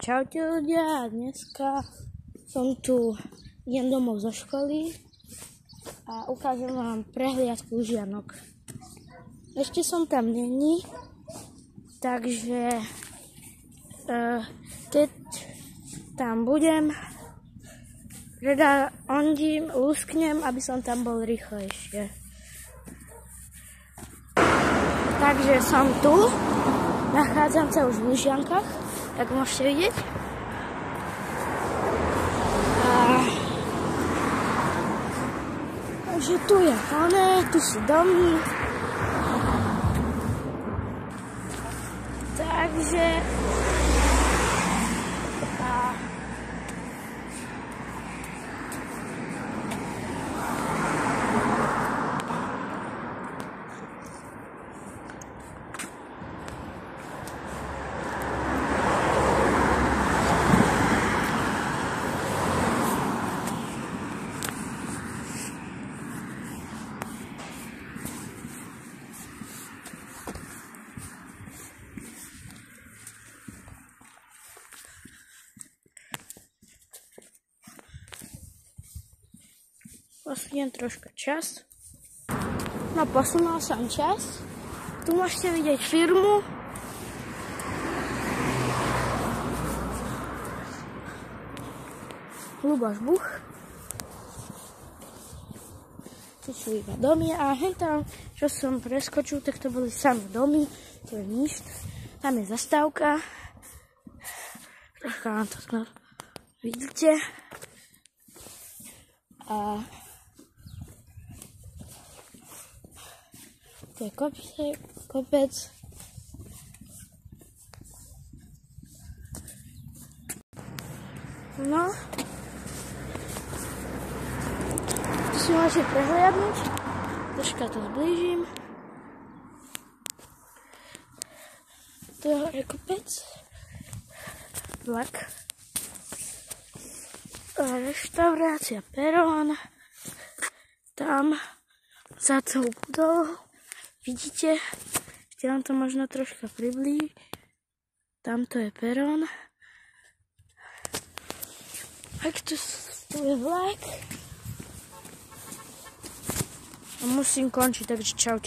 Čaute ľudia, dneska som tu, idem domov zo školy a ukážem vám prehliadku Lužianok. Ešte som tam není, takže keď tam budem, ondím, lusknem, aby som tam bol rýchlejšie. Takže som tu, nachádzam sa už v Lužiankách, tak môžete vidieť. Takže tu je tu sú domy. Takže posuniem troška čas. No, posunul som čas. Tu môžete vidieť firmu. Luboš Buch. Tu sú iba domy a tam, čo som preskočil, tak to boli samé domy. To je nič. Tam je zastávka. Troška vám to snad vidíte. A to je kopec. No. Tu si môžete prehliadnúť. Troška to zblížim. To je kopec. Vlak. Reštaurácia Perón. Tam za tou budovou. Vidíte? Ešte vám to možno troška priblíži. Tamto je Perón. Tak tu je vlak. A musím končiť, takže čaute.